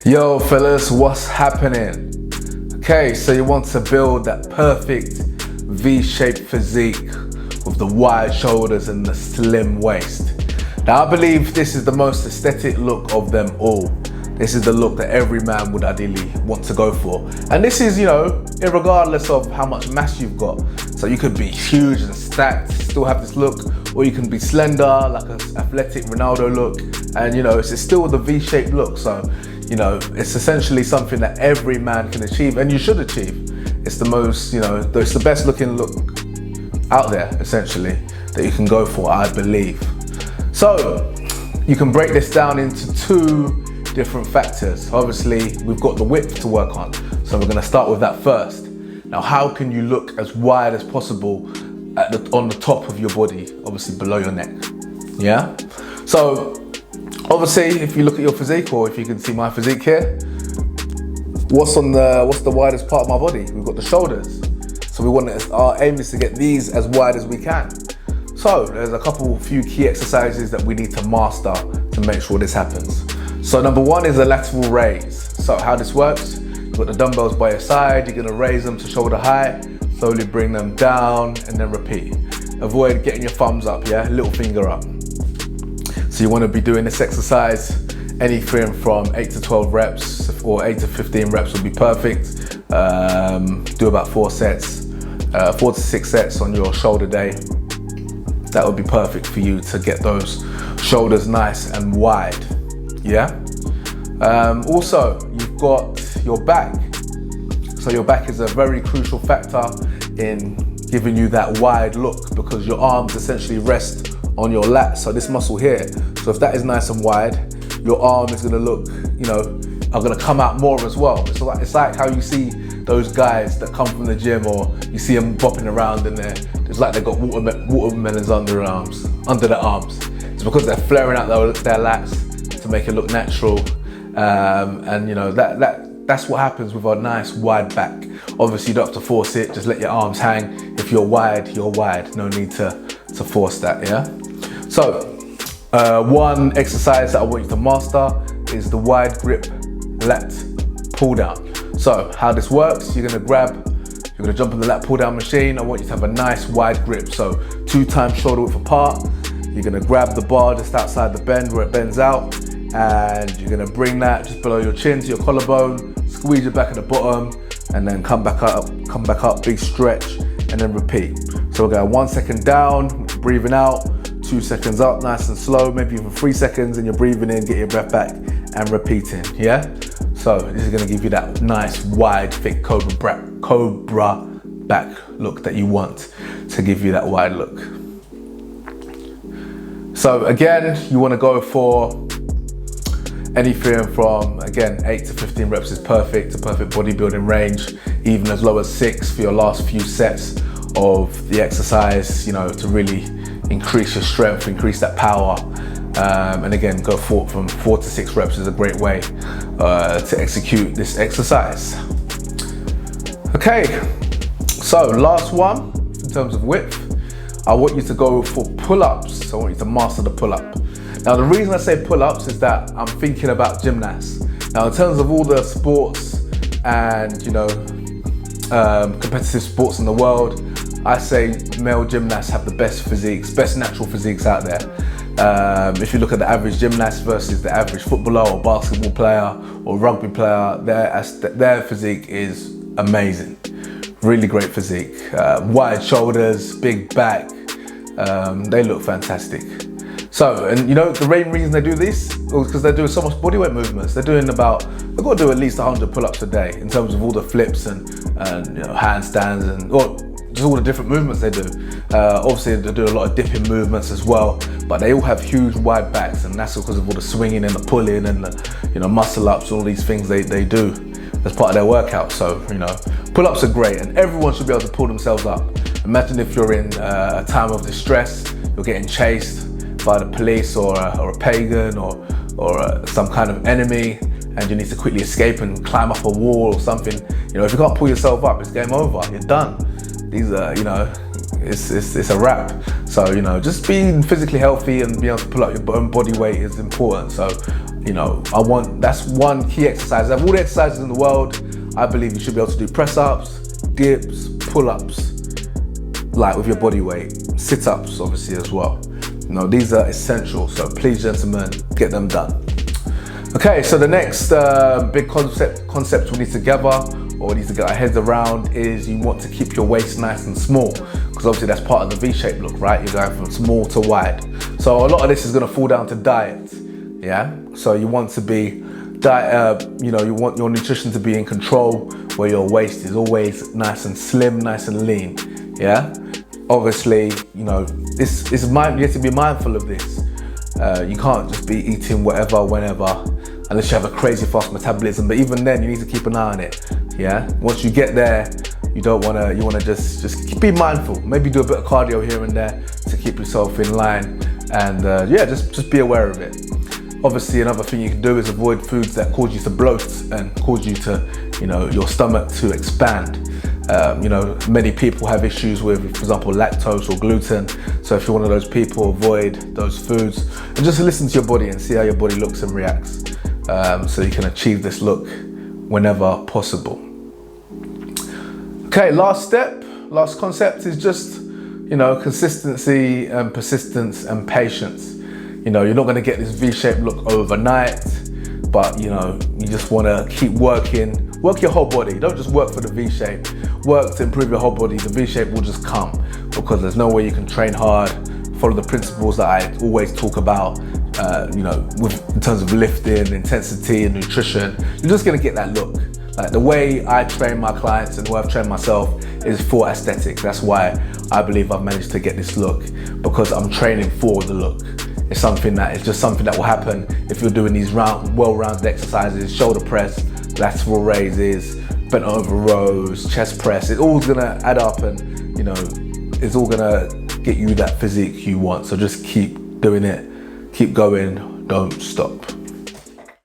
Yo fellas, what's happening? Okay, so you want to build that perfect V-shaped physique with the wide shoulders and the slim waist. Now I believe this is the most aesthetic look of them all. This is the look that every man would ideally want to go for. And this is, irregardless of how much mass you've got. So you could be huge and stacked, still have this look, or you can be slender, like an athletic Ronaldo look, and it's still the V-shaped look. So it's essentially something that every man can achieve, and you should achieve. It's the most, it's the best looking look out there, essentially, that you can go for, I believe. So you can break this down into two different factors. Obviously, we've got the width to work on, so we're gonna start with that first. Now, how can you look as wide as possible on the top of your body, obviously below your neck? Yeah? So, obviously, if you look at your physique, or if you can see my physique here, what's the widest part of my body? We've got the shoulders. So our aim is to get these as wide as we can. So there's a few key exercises that we need to master to make sure this happens. So number one is the lateral raise. So how this works, you've got the dumbbells by your side, you're gonna raise them to shoulder height, slowly bring them down, and then repeat. Avoid getting your thumbs up, yeah? Little finger up. So you want to be doing this exercise anything from 8 to 12 reps, or 8 to 15 reps would be perfect. Do about 4 to 6 sets on your shoulder day. That would be perfect for you to get those shoulders nice and wide, yeah? Also, you've got your back. So your back is a very crucial factor in giving you that wide look, because your arms essentially rest on your lats, so this muscle here. So if that is nice and wide, your arm is gonna look, are gonna come out more as well. It's like how you see those guys that come from the gym, or you see them bopping around and it's like they've got watermelons under their arms. It's because they're flaring out their lats to make it look natural. That's what happens with a nice wide back. Obviously you don't have to force it, just let your arms hang. If you're wide, you're wide. No need to force that, yeah? So, one exercise that I want you to master is the wide grip lat pull down. So, how this works, you're gonna jump on the lat pull down machine. I want you to have a nice wide grip. So, 2 times shoulder width apart. You're gonna grab the bar just outside the bend where it bends out, and you're gonna bring that just below your chin to your collarbone, squeeze your back at the bottom, and then come back up, big stretch, and then repeat. So we're going 1 second down, breathing out, 2 seconds up, nice and slow, maybe even 3 seconds, and you're breathing in, get your breath back, and repeating, yeah? So this is gonna give you that nice, wide, thick cobra back look that you want to give you that wide look. So again, you wanna go for anything from, again, 8 to 15 reps is perfect, a perfect bodybuilding range, even as low as 6 for your last few sets of the exercise, to really increase your strength, increase that power. And again, go from 4 to 6 reps is a great way to execute this exercise. Okay, so last one, in terms of width, I want you to go for pull-ups. I want you to master the pull-up. Now, the reason I say pull-ups is that I'm thinking about gymnasts. Now, in terms of all the sports and, competitive sports in the world, I say male gymnasts have the best physiques, best natural physiques out there. If you look at the average gymnast versus the average footballer or basketball player or rugby player, their physique is amazing. Really great physique. Wide shoulders, big back, they look fantastic. So, and the main reason they do this is because they're doing so much bodyweight movements. They've got to do at least 100 pull-ups a day in terms of all the flips and handstands and just all the different movements they do. Obviously they do a lot of dipping movements as well, but they all have huge wide backs, and that's because of all the swinging and the pulling and the muscle ups, all these things they do as part of their workout. So, pull-ups are great, and everyone should be able to pull themselves up. Imagine if you're in a time of distress, you're getting chased by the police or a pagan or some kind of enemy, and you need to quickly escape and climb up a wall or something. If you can't pull yourself up, it's game over. You're done. These are, it's a wrap. So, just being physically healthy and being able to pull up your own body weight is important. So, You know, that's one key exercise. Of all the exercises in the world, I believe you should be able to do press-ups, dips, pull-ups, like with your body weight, sit-ups obviously as well. You know, these are essential, so please gentlemen, get them done. Okay, so the next big concept we need to gather, or we need to get our heads around, is you want to keep your waist nice and small, because obviously that's part of the V-shape look, right? You're going from small to wide. So a lot of this is gonna fall down to diet, yeah? So you want to be, you want your nutrition to be in control, where your waist is always nice and slim, nice and lean, yeah? Obviously, you know, you have to be mindful of this. You can't just be eating whatever, whenever, unless you have a crazy fast metabolism. But even then, you need to keep an eye on it. Yeah. Once you get there, you wanna just be mindful. Maybe do a bit of cardio here and there to keep yourself in line. And just be aware of it. Obviously, another thing you can do is avoid foods that cause you to bloat and cause you to, your stomach to expand. Many people have issues with, for example, lactose or gluten. So if you're one of those people, avoid those foods and just listen to your body and see how your body looks and reacts, so you can achieve this look whenever possible. Okay, last concept is just, consistency and persistence and patience. You're not gonna get this V-shaped look overnight, but you just wanna keep working. Work your whole body. Don't just work for the V-shape. Work to improve your whole body. The V-shape will just come, because there's no way you can train hard, follow the principles that I always talk about, in terms of lifting, intensity and nutrition. You're just gonna get that look. Like the way I train my clients and the way I've trained myself is for aesthetics. That's why I believe I've managed to get this look, because I'm training for the look. It's something that will happen if you're doing these well-rounded exercises, shoulder press, lateral raises, bent over rows, chest press. It's all gonna add up, and it's all gonna get you that physique you want. So just keep doing it, keep going, don't stop.